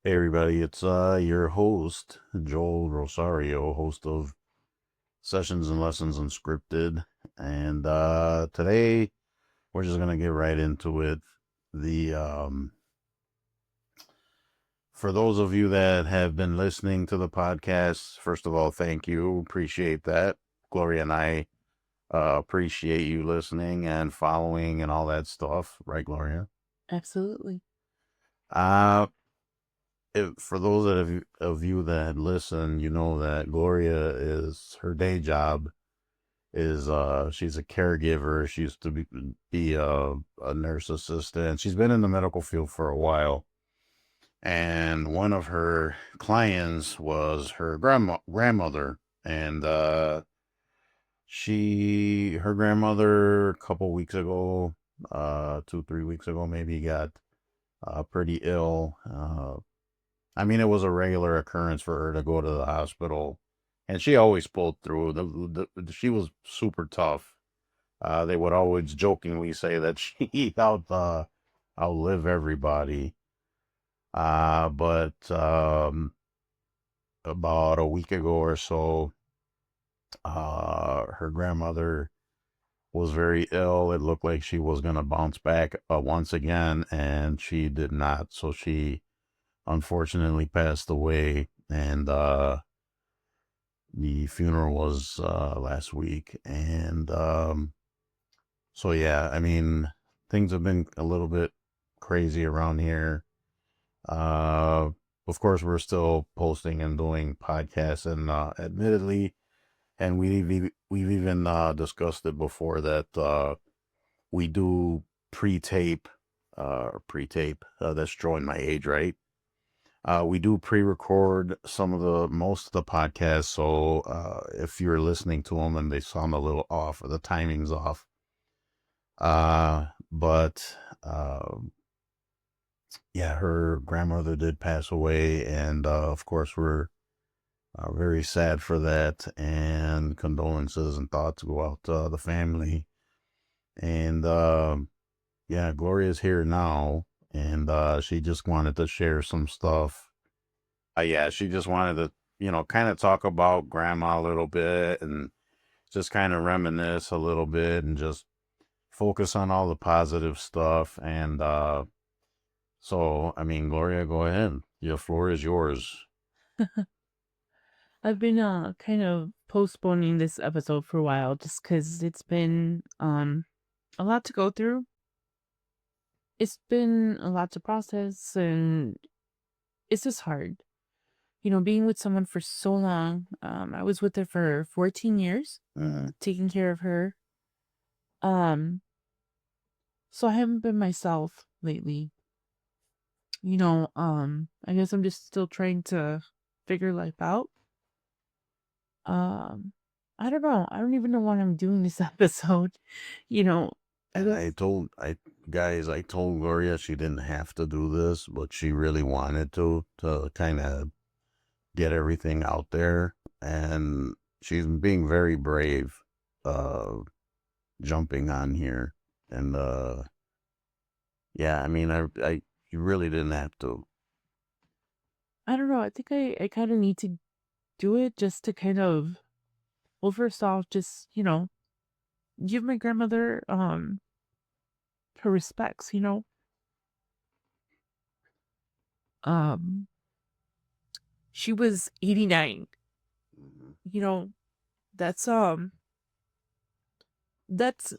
Hey everybody, it's your host, Joel Rosario, host of Sessions and Lessons Unscripted. And today we're just gonna get right into it. The For those of you that have been listening to the podcast, first of all, thank you. Appreciate that. Gloria and I appreciate you listening and following and all that stuff, right, Gloria? Absolutely. Uh for those of you that listen, you know that Gloria is her day job is she's a caregiver. She used to be a nurse assistant. She's been in the medical field for a while. And one of her clients was her grandmother. And her grandmother a couple weeks ago, 2, 3 weeks ago, maybe got pretty ill. I mean, it was a regular occurrence for her to go to the hospital, and she always pulled through. She was super tough. They would always jokingly say that she outlived everybody. But about a week ago or so, her grandmother was very ill. It looked like she was gonna bounce back once again, and she did not. So she unfortunately passed away, and the funeral was last week. And so yeah, I mean, things have been a little bit crazy around here. Uh, of course, we're still posting and doing podcasts, and admittedly, and we've even discussed it before that we do pre-tape, pre-tape. That's showing my age, right? We do pre-record most of the podcasts, so if you're listening to them and they sound a little off or the timing's off, but yeah, her grandmother did pass away, and of course we're very sad for that, and condolences and thoughts go out to the family. And yeah, Gloria's here now, and she just wanted to share some stuff. Yeah, she just wanted to, kind of talk about grandma a little bit and just kind of reminisce a little bit and just focus on all the positive stuff. And so, I mean, Gloria, go ahead. Your floor is yours. I've been kind of postponing this episode for a while just cuz it's been a lot to go through. It's been a lot to process and it's just hard. Being with someone for so long. I was with her for 14 years, taking care of her. Um so I haven't been myself lately. I guess I'm just still trying to figure life out. Um, I don't know. I don't even know why I'm doing this episode. You know, I And guess I told Gloria she didn't have to do this, but she really wanted to kind of get everything out there. And she's being very brave, uh, jumping on here. And yeah, I mean, you really didn't have to. I don't know. I think I kind of need to do it just to kind of, well, first off, just give my grandmother her respects. Um, she was 89. Mhm. You know, that's that's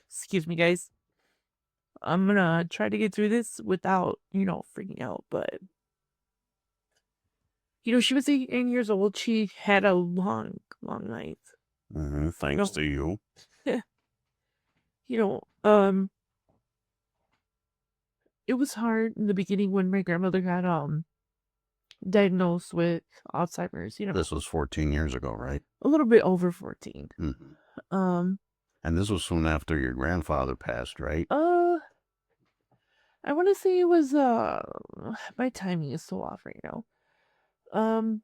excuse me, guys. I'm gonna try to get through this without freaking out, but she was 89 years old. She had a long, long night. Thanks No, to you. you know, um, it was hard in the beginning when my grandmother got diagnosed with Alzheimer's. This was 14 years ago, right? A little bit over 14. Hmm. Um, And this was soon after your grandfather passed, right? uh, I want to say it was my timing is so off right now. Um,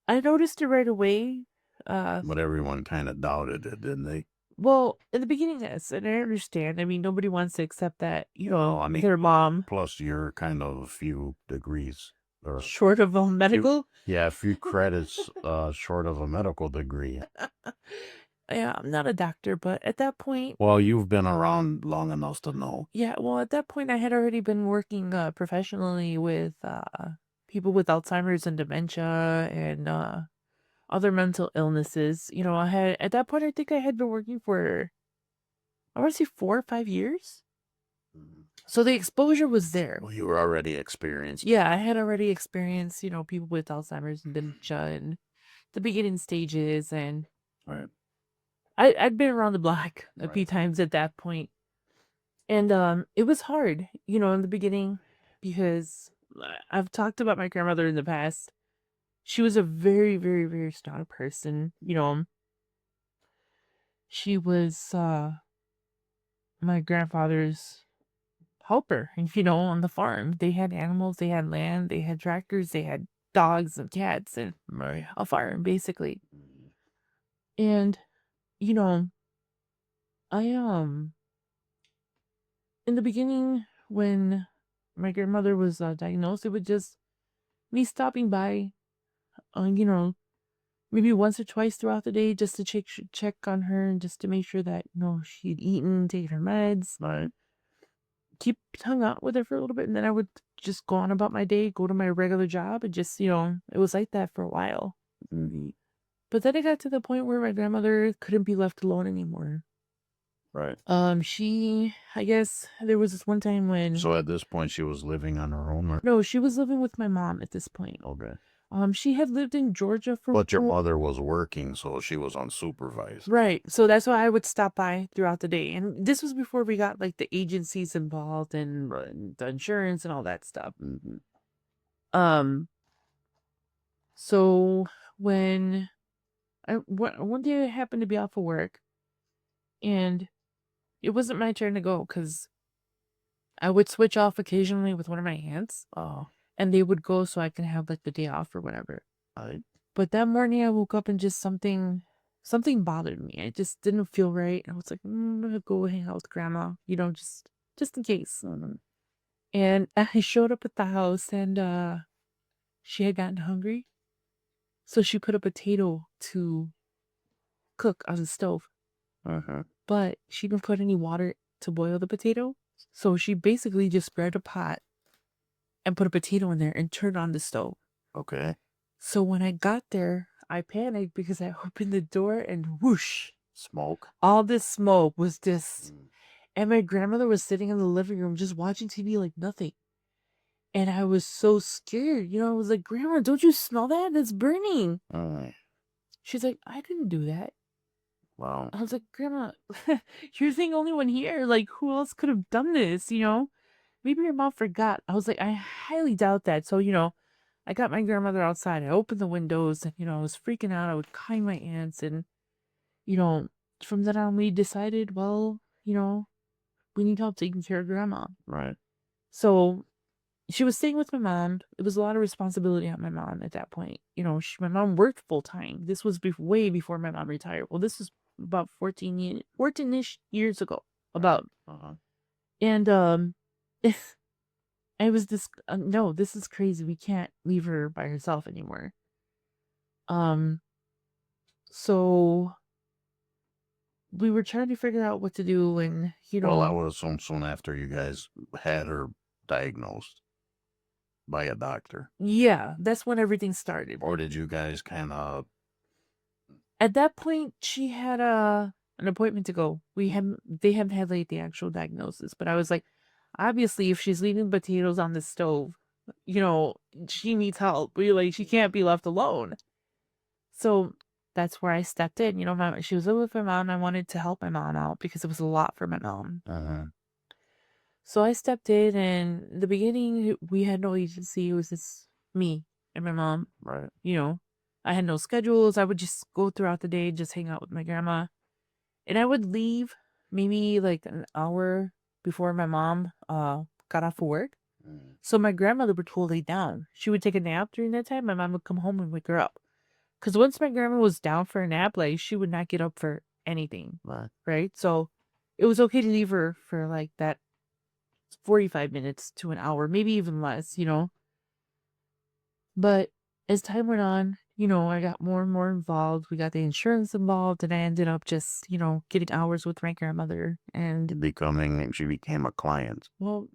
I noticed it right away. Uh, But everyone kind of doubted it, didn't they? Well, in the beginning, yes, and I understand. I mean, nobody wants to accept that, Well, I mean, their mom, plus you're kind of a few degrees or short of a few, medical. yeah, a few credits short of a medical degree. Yeah, I'm not a doctor, but at that point, Well, you've been around long enough to know. yeah, well, at that point, I had already been working professionally with people with Alzheimer's and dementia and other mental illnesses. I had, at that point, I think I had been working for, I want to say 4 or 5 years. Mhm. So the exposure was there. Well, you were already experienced. Yeah, I had already experienced, people with Alzheimer's and dementia and the beginning stages. And Right. I'd been around the block a few Right. times at that point. And it was hard, in the beginning because I've talked about my grandmother in the past. She was a very, very, very strong person. She was my grandfather's helper, on the farm. They had animals, they had land, they had tractors, they had dogs and cats and Right. a farm basically. And you know, I in the beginning when my grandmother was diagnosed, it was just me stopping by, you know, maybe once or twice throughout the day just to check on her and just to make sure that she'd eaten, taken her meds, Right. keep hung out with her for a little bit, and then I would just go on about my day, go to my regular job, and just it was like that for a while. Mhm. But then it got to the point where my grandmother couldn't be left alone anymore. Right. I guess there was this one time when So at this point, she was living on her own. Or... no, she was living with my mom at this point. Okay. She had lived in Georgia for But your mother was working, so she was unsupervised. right. So that's why I would stop by throughout the day. And this was before we got like the agencies involved and the insurance and all that stuff. Mm-hmm. Um, so when one day I happened to be off of work and it wasn't my turn to go because I would switch off occasionally with one of my aunts Oh. and they would go so I can have like the day off or whatever. I... But that morning I woke up and just something bothered me. I just didn't feel right. I was like, I'm gonna go hang out with grandma, just in case. Mm-hmm. And I showed up at the house and she had gotten hungry. So she put a potato to cook on the stove. Uh-huh. But she didn't put any water to boil the potato. So she basically just grabbed a pot and put a potato in there and turned on the stove. Okay. So when I got there, I panicked because I opened the door and whoosh, Smoke. all this smoke was just, Mm. and my grandmother was sitting in the living room just watching TV like nothing. And I was so scared. I was like, Grandma, don't you smell that? It's burning. She's like, I didn't do that. Wow. I was like, Grandma, you're the only one here. Like, who else could have done this? Maybe your mom forgot. I was like, I highly doubt that. So, I got my grandmother outside. I opened the windows and, I was freaking out. I would calling my aunts. And, you know, from then on, we decided, well, we need help taking care of grandma. Right. So she was staying with my mom. It was a lot of responsibility on my mom at that point. My mom worked full time. This was way before my mom retired. Well, this was about 14-ish years ago. About. Uh-huh. And, I was this, no, this is crazy. We can't leave her by herself anymore. So we were trying to figure out what to do and, Well, I would assume soon after you guys had her diagnosed by a doctor. yeah, that's when everything started. Or did you guys kind of... At that point, she had an appointment to go. They haven't had like the actual diagnosis, but I was like, obviously, if she's leaving potatoes on the stove, she needs help. She can't be left alone. So that's where I stepped in. She was living with my mom. And I wanted to help my mom out because it was a lot for my mom. Uh-huh. So I stepped in, and in the beginning, we had no agency. It was just me and my mom. Right. I had no schedules. I would just go throughout the day, just hang out with my grandma. And I would leave maybe like an hour before my mom got off of work. Mm. So my grandmother would lay down. She would take a nap during that time. My mom would come home and wake her up. Because once my grandma was down for a nap, like she would not get up for anything, Right. right? So it was okay to leave her for like that 45 minutes to an hour, maybe even less, But as time went on, I got more and more involved. We got the insurance involved, and I ended up just, getting hours with my grandmother. And She became a client. well,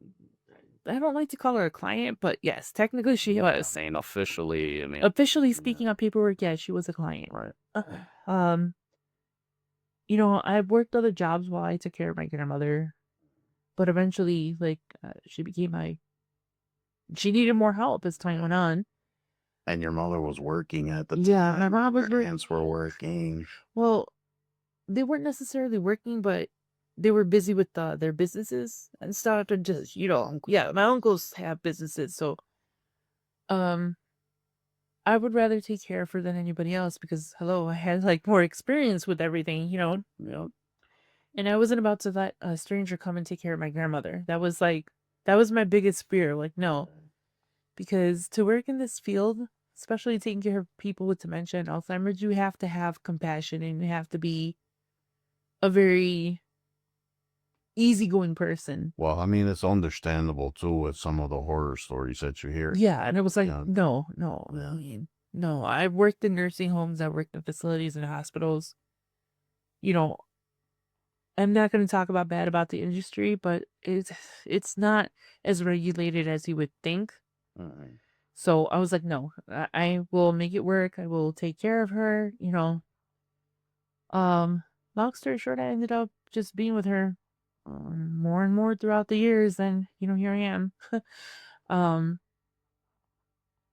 I don't like to call her a client, but yes, technically she was. Saying officially, I mean, Officially speaking on paperwork, yeah, she was a client. right. Um, I worked other jobs while I took care of my grandmother, but eventually, like, she needed more help as time went on. And your mother was working at the Yeah, my time. mom was Your parents were working. Well, they weren't necessarily working, but they were busy with their businesses and stuff, and just yeah, my uncles have businesses, so um, I would rather take care of her than anybody else because hello, I had like more experience with everything, and I wasn't about to let a stranger come and take care of my grandmother. That was my biggest fear. Like, no, because to work in this field, especially taking care of people with dementia and Alzheimer's, you have to have compassion and you have to be a very easygoing person. Well, I mean, it's understandable too with some of the horror stories that you hear. Yeah, and it was like, Yeah. no, Yeah. I mean, no. I've worked in nursing homes, I've worked in facilities and hospitals. I'm not going to talk bad about the industry, but it's not as regulated as you would think. Right. So I was like, no, I will make it work. I will take care of her. Long story short, I ended up just being with her more and more throughout the years, and here I am.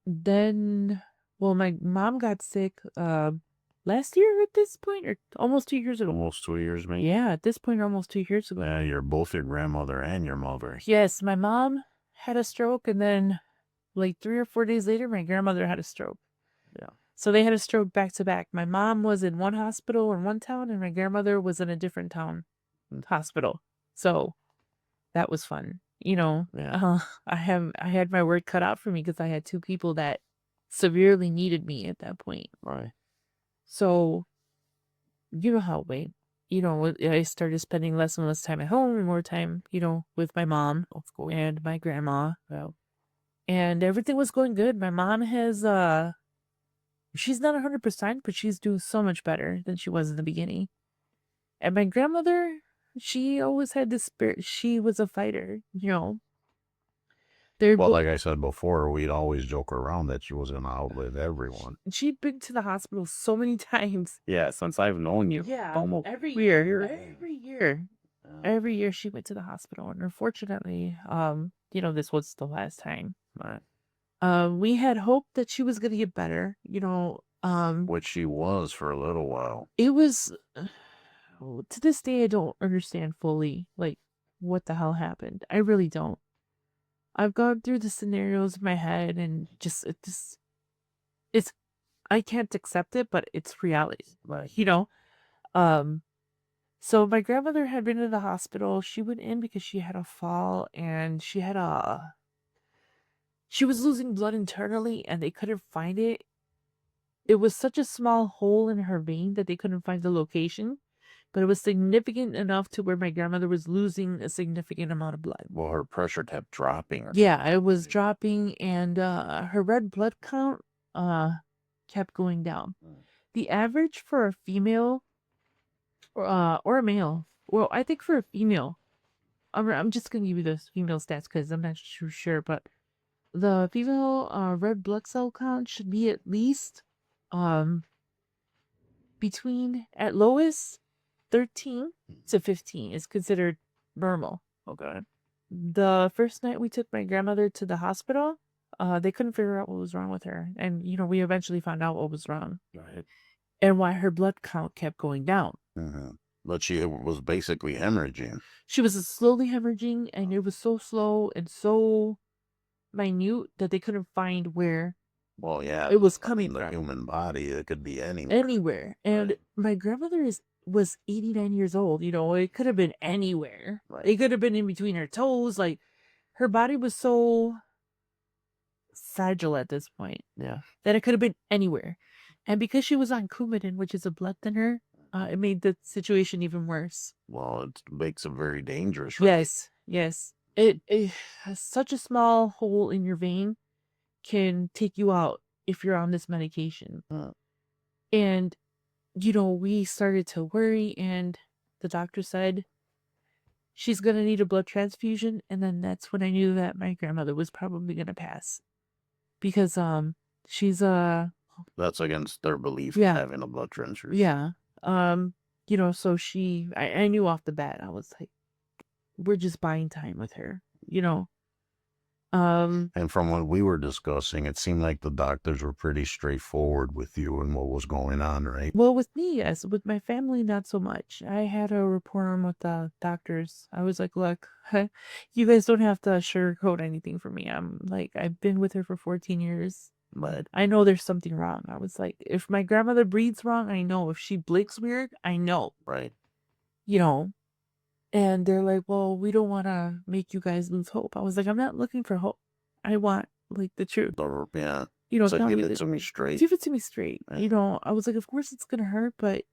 Then, well, my mom got sick last year at this point, or almost 2 years ago. Almost 2 years, maybe. Yeah, at this point, almost 2 years ago. Yeah, you're both your grandmother and your mother. Yes, my mom had a stroke, and then like 3 or 4 days later, my grandmother had a stroke. Yeah. So they had a stroke back to back. My mom was in one hospital in one town, and my grandmother was in a different town hospital. So that was fun. Yeah. I had my work cut out for me because I had two people that severely needed me at that point. Right. So, you know how I started spending less and less time at home and more time, with my mom and my grandma. Well, And everything was going good. My mom has she's not 100%, but she's doing so much better than she was in the beginning. And my grandmother, she always had this spirit. She was a fighter, Well, like I said before, we'd always joke around that she was going to outlive everyone. She'd been to the hospital so many times. Yeah, since I've known you. Yeah, Almost every year. Every year she went to the hospital, and unfortunately, this was the last time. Right. We had hoped that she was gonna get better. Which she was for a little while. It was to this day I don't understand fully like what the hell happened. I really don't. I've gone through the scenarios in my head and it's I can't accept it, but it's reality. So my grandmother had been in the hospital. She went in because she had a fall and she was losing blood internally and they couldn't find it. It was such a small hole in her vein that they couldn't find the location, but it was significant enough to where my grandmother was losing a significant amount of blood. Well, her pressure kept dropping. Yeah, it was dropping, and her red blood count kept going down. The average for a female or a male, well, I think for a female, I'm just gonna give you the female stats because I'm not too sure, but the female red blood cell count should be at least between, at lowest, 13 to 15 is considered normal. Okay. The first night we took my grandmother to the hospital, they couldn't figure out what was wrong with her. And, we eventually found out what was wrong. Right. And why her blood count kept going down. But she was basically hemorrhaging. She was slowly hemorrhaging, and it was so slow and so minute that they couldn't find where Well, yeah, it was coming the from. human body, it could be anywhere. Anywhere. And my grandmother was 89 years old. It could have been anywhere. Right. It could have been in between her toes. Like, her body was so fragile at this point. Yeah. That it could have been anywhere. And because she was on Coumadin, which is a blood thinner, it made the situation even worse. Well, it makes it very dangerous, right? Yes. It has such a small hole in your vein can take you out if you're on this medication. Uh, And, we started to worry, and the doctor said she's going to need a blood transfusion. And then that's when I knew that my grandmother was probably going to pass because, she's, That's against their belief, yeah, having a blood transfusion. yeah. So I knew off the bat, I was like, we're just buying time with her, And from what we were discussing, it seemed like the doctors were pretty straightforward with you and what was going on, right? Well, with me, yes. With my family, not so much. I had a rapport with the doctors. I was like, look, you guys don't have to sugarcoat anything for me. I'm like, I've been with her for 14 years, but I know there's something wrong. I was like, if my grandmother breathes wrong, I know. If she blinks weird, I know, Right. you know. And they're like, well, we don't want to make you guys lose hope. I was like, I'm not looking for hope. I want, like, the truth. Yeah. So give me it to me straight. give it to me straight. Yeah. I was like, of course it's gonna hurt, but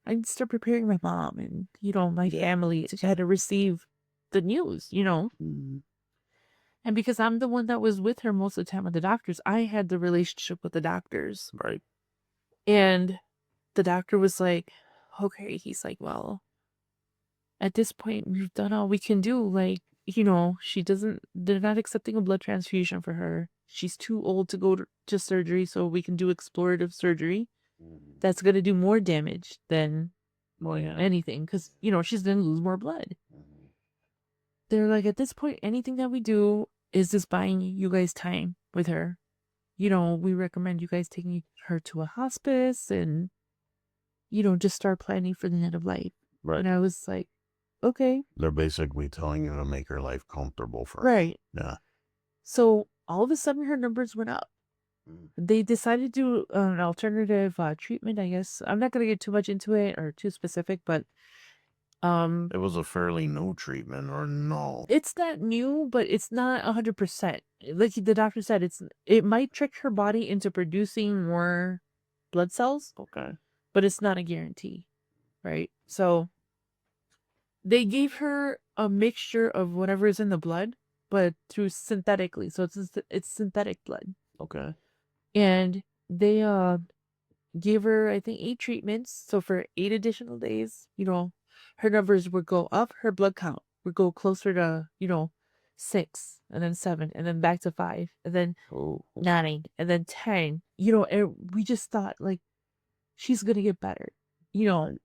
I need to start preparing my mom and, my family to kind of receive the news, Mhm. And because I'm the one that was with her most of the time with the doctors, I had the relationship with the doctors. Right. And the doctor was like, okay, he's like, well, at this point, we've done all we can do. Like, they're not accepting a blood transfusion for her. She's too old to go to surgery, so we can do explorative surgery. Mhm. That's going to do more damage than Well, yeah. anything because, she's going to lose more blood. Mhm. They're like, at this point, anything that we do is just buying you guys time with her. We recommend you guys taking her to a hospice and, just start planning for the end of life. Right. And I was like, okay. They're basically telling you to make her life comfortable for her. Right. Yeah. So all of a sudden her numbers went up. Mhm. They decided to do an alternative treatment, I guess. I'm not going to get too much into it or too specific, but It was a fairly new treatment, or no? it's not new, but it's not 100%. Like the doctor said, it might trick her body into producing more blood cells, Okay. but it's not a guarantee, right? So they gave her a mixture of whatever is in the blood, but through synthetically. So it's synthetic blood. Okay. And they gave her, I think, 8 treatments. So for 8 additional days, her numbers would go up. Her blood count would go closer to, 6, and then 7, and then back to 5, and then Oh. 9, and then 10. And we just thought, like, she's gonna get better, and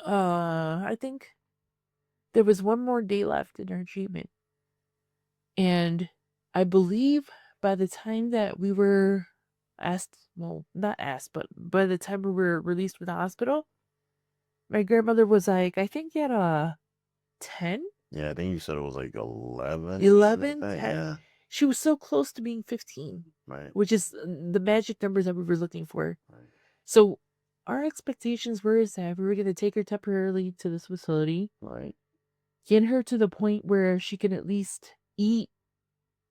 I think there was one more day left in her treatment, and I believe by the time that we were not asked, but by the time we were released from the hospital, my grandmother was like, I think at 10, Yeah, I think you said it was like 11. 11, 10. Yeah. She was so close to being 15, Right. which is the magic numbers that we were looking for. Right. So our expectations were is that we were going to take her temporarily to this facility, Right. get her to the point where she can at least eat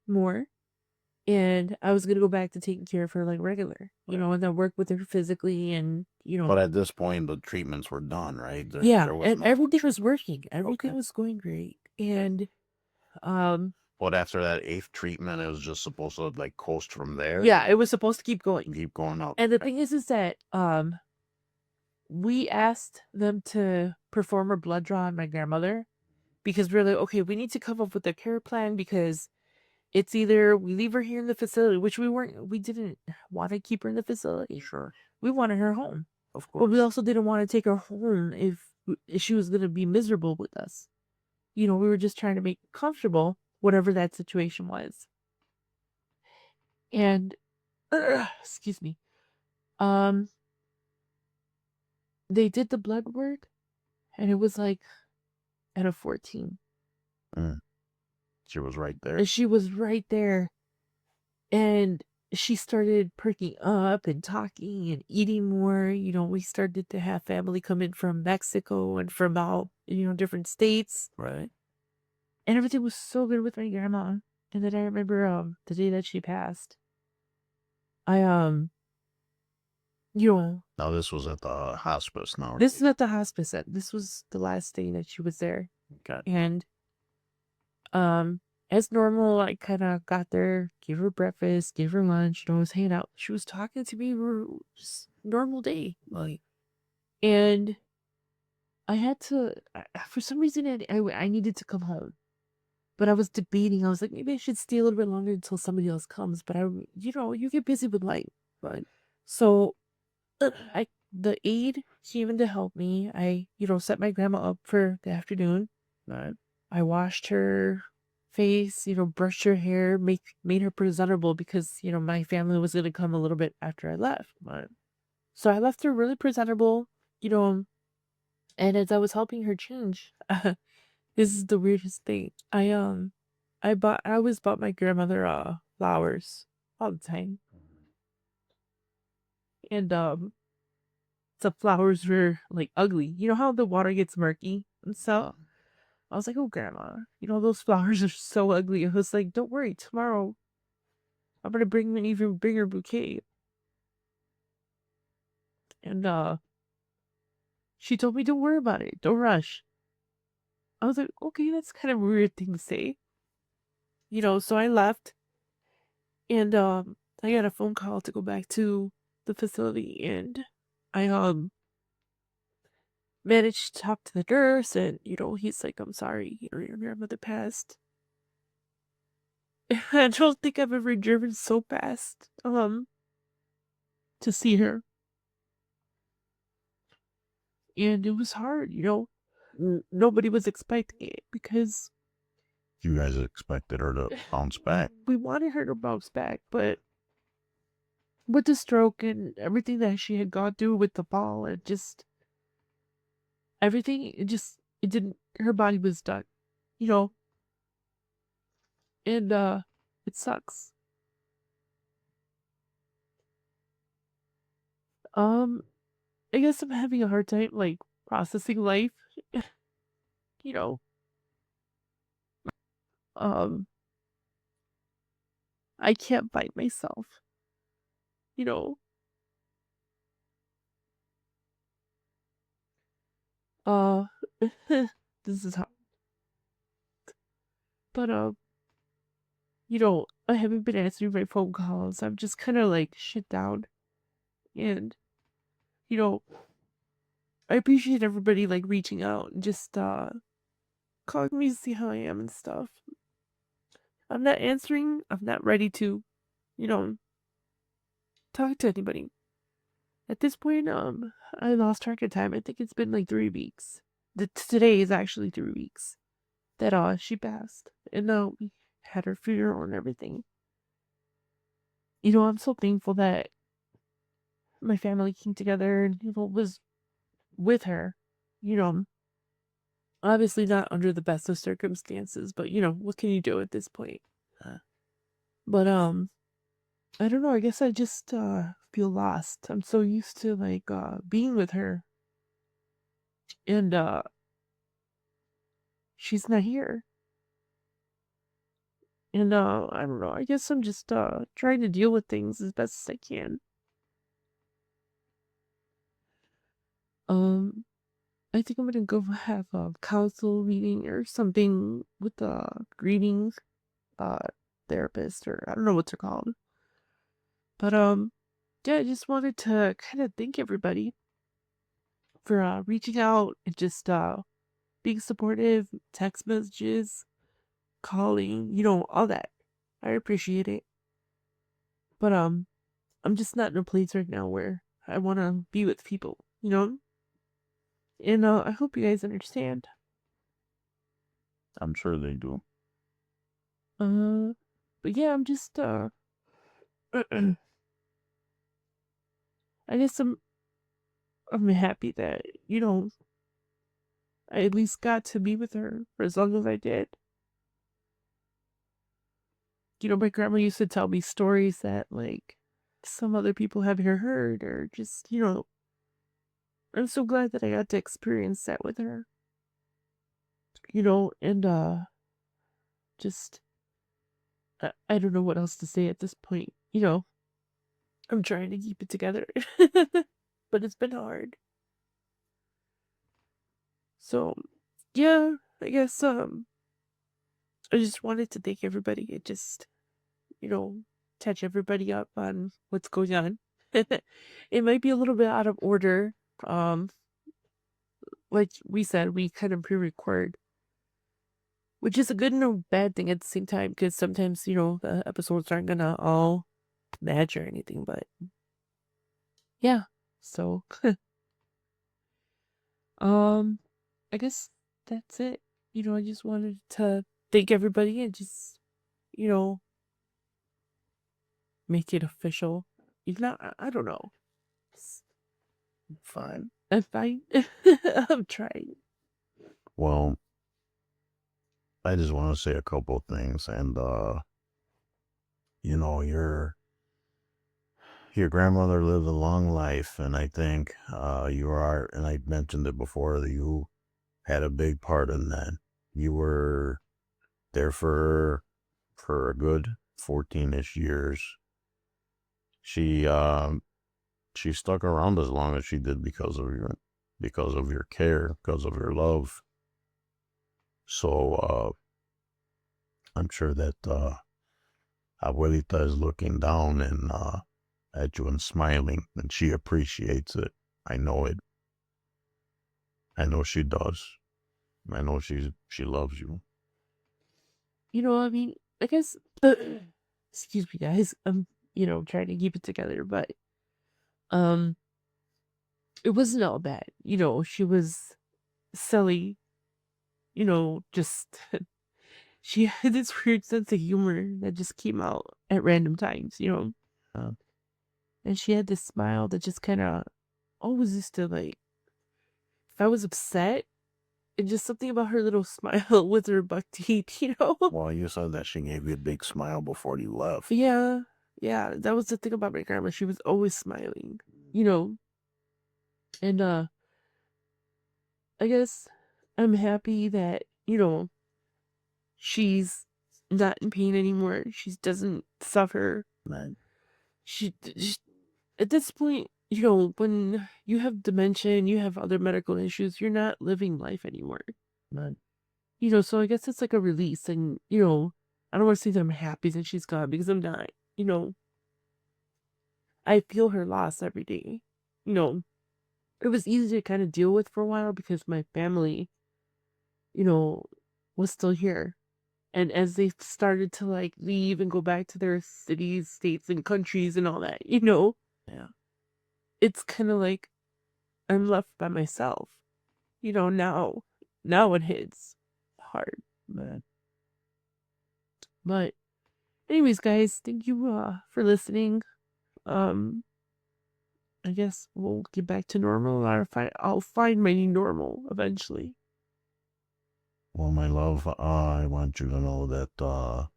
more. And I was going to go back to taking care of her like regular, Right. and then work with her physically and, But at this point, the treatments were done, right? yeah, There was and no everything was working. Everything Okay. was going great. And, But after that 8th treatment, it was just supposed to like coast from there. yeah, it was supposed to keep going. Keep going up. And the thing is that, we asked them to perform a blood draw on my grandmother because we're like, okay, we need to come up with a care plan because it's either we leave her here in the facility, which we didn't want to keep her in the facility. Sure. We wanted her home. Of But course. we also didn't want to take her home if she was going to be miserable with us. We were just trying to make her comfortable, whatever that situation was. And, excuse me, they did the blood work, and it was like at a 14. She was right there. And she was right there. And she started perking up and talking and eating more. We started to have family come in from Mexico and from all, different states. Right. And everything was so good with my grandma. And then I remember the day that she passed, I you know, Now this was at the hospice. Now this is at the hospice. This was the last day that she was there. okay. And as normal, I kind of got there, gave her breakfast, gave her lunch, I was hanging out. She was talking to me, we were just normal day, like, and I had to, for some reason, I needed to come home, but I was debating. I was like, maybe I should stay a little bit longer until somebody else comes. But you get busy with life, but so the aide came in to help me. I, set my grandma up for the afternoon. Right. I washed her face, brushed her hair, made her presentable because, my family was gonna come a little bit after I left. Right. So I left her really presentable, you know, and as I was helping her change, this is the weirdest thing. I always bought my grandmother flowers all the time. And the flowers were like ugly. You know how the water gets murky? And so I was like, oh, grandma, those flowers are so ugly. I was like, don't worry, tomorrow I'm going to bring an even bigger bouquet. And she told me, don't worry about it. Don't rush. I was like, okay, that's kind of a weird thing to say. So I left and I got a phone call to go back to the facility and I managed to talk to the nurse and he's like, I'm sorry, your grandmother passed. I don't think I've ever driven so fast to see her. And it was hard, nobody was expecting it because You guys expected her to bounce back. we wanted her to bounce back, but with the stroke and everything that she had gone through with the fall and just everything, it didn't, her body was done, you know, and it sucks. I guess I'm having a hard time like processing life, you know. Um, I can't fight myself, you know. Uh, this is hard, but I haven't been answering my phone calls. I'm just kind of like shut down, and you know, I appreciate everybody like reaching out and just calling me to see how I am and stuff. I'm not answering. I'm not ready to, you know, talk to anybody. At this point, I lost track of time. I think it's been like 3 weeks. Today is actually 3 weeks that she passed, and we had her funeral and everything. I'm so thankful that my family came together and was with her. You know, obviously not under the best of circumstances, but what can you do at this point? But I don't know, I guess I just feel lost. I'm so used to like being with her and she's not here. And I don't know, I guess I'm just trying to deal with things as best as I can. Um I think I'm gonna go have a council meeting or something with the grieving uh therapist, or I don't know what they're called. But yeah, I just wanted to kind of thank everybody for reaching out and just being supportive, text messages, calling, all that. I appreciate it. But I'm just not in a place right now where I want to be with people, And I hope you guys understand. I'm sure they do. But yeah, I'm just I guess I'm happy that, I at least got to be with her for as long as I did. My grandma used to tell me stories that, like, some other people have heard, or just, I'm so glad that I got to experience that with her. And, just, I don't know what else to say at this point, I'm trying to keep it together. But it's been hard. So yeah, I guess I just wanted to thank everybody and just, you know, catch everybody up on what's going on. It might be a little bit out of order. Um, like we said, we kind of pre-record, which is a good and a bad thing at the same time because sometimes, the episodes aren't gonna all match or anything, but yeah. So, I guess that's it. I just wanted to thank everybody and just, you know, make it official. If not, I don't know. S- Fine. I'm fine. I'm trying. Well, I just want to say a couple of things, and your grandmother lived a long life, and I think and I mentioned it before, that you had a big part in that. You were there for a good 14-ish years. She stuck around as long as she did because of your care, because of your love. So I'm sure that Abuelita is looking down and at you and smiling, and she appreciates it. I know it. I know she does. I know she loves you. I mean, I guess, excuse me, guys. I'm, trying to keep it together, but, um, it wasn't all bad. She was silly, just, she had this weird sense of humor that just came out at random times. Uh, And she had this smile that just kind of always used to, like, if I was upset, and just something about her little smile with her buck teeth. well, you said that she gave you a big smile before you left. Yeah, yeah, that was the thing about my grandma. She was always smiling, you know. And I guess I'm happy that, she's not in pain anymore. She doesn't suffer. Right. She at this point, when you have dementia and you have other medical issues, you're not living life anymore. Right. So I guess it's like a release, and I don't want to say that I'm happy that she's gone because I'm not. I feel her loss every day. You know, it was easy to kind of deal with for a while because my family, you know, was still here. And as they started to like leave and go back to their cities, states, and countries and all that, Yeah. it's kind of like I'm left by myself. Now it hits hard. Man. But anyways, guys, thank you for listening. Um, I guess we'll get back to normal. I'll find my new normal eventually. Well, my love, I want you to know that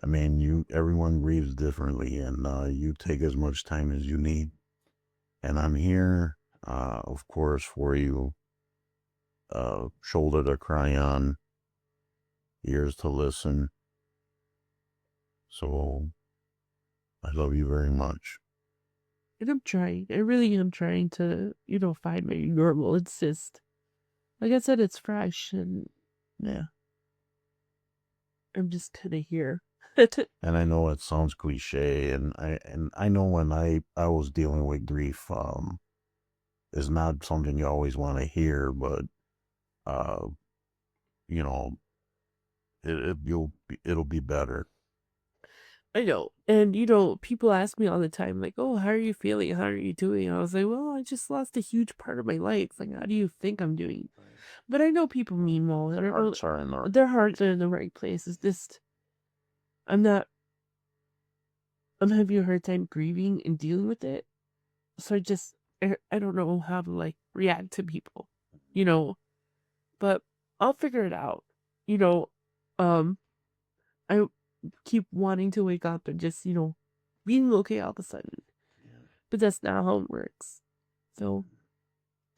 I mean, everyone grieves differently, and you take as much time as you need. And I'm here, of course, for you. Shoulder to cry on, ears to listen. So I love you very much. And I'm trying. I really am trying to, find my new normal. It's just, like I said, it's fresh, and yeah, I'm just kind of here. And I know it sounds cliche, and I know when I was dealing with grief, it's not something you always want to hear, but uh, you know, it'll be better. I know. And, people ask me all the time, like, oh, how are you feeling? How are you doing? I was like, well, I just lost a huge part of my life. Like, how do you think I'm doing? But I know people mean well. Hearts are in the Their hearts are in the right place. It's just, I'm having a hard time grieving and dealing with it. So I don't know how to, like, react to people, but I'll figure it out. You know, um, I keep wanting to wake up and just, being okay all of a sudden. But that's not how it works. So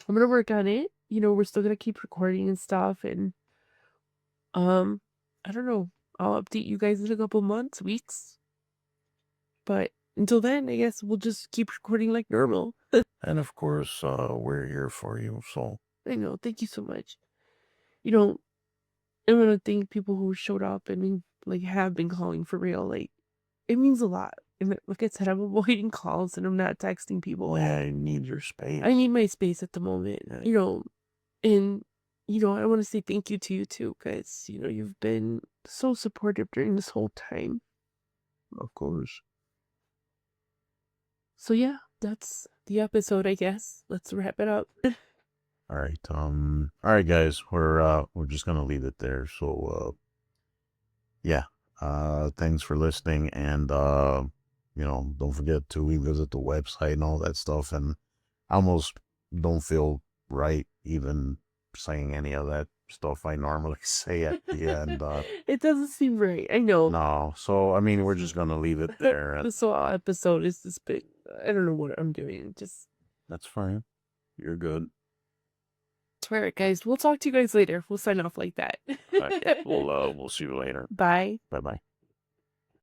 I'm gonna work on it. We're still gonna keep recording and stuff, and I don't know. I'll update you guys in a couple months, weeks. But until then, I guess we'll just keep recording like normal. And of course, we're here for you. So I know. Thank you so much. You know, I want to thank people who showed up and like have been calling for real. Like, it means a lot. And like I said, I'm avoiding calls and I'm not texting people. I need your space. I need my space at the moment, you know, and, you know, I want to say thank you to you too, because, you know, you've been so supportive during this whole time. Of course. So yeah, that's the episode, I guess. Let's wrap it up. All right. All right, guys. We're just gonna leave it there. So yeah. Thanks for listening, and you know, don't forget to revisit the website and all that stuff. And I almost don't feel right even saying any of that stuff I normally say at the end. It doesn't seem right. I know. No. So I mean, we're just gonna leave it there. And This whole episode is this big. I don't know what I'm doing. Just that's fine. You're good. all right, guys. We'll talk to you guys later. We'll sign off like that. All right. We'll see you later. Bye. Bye bye.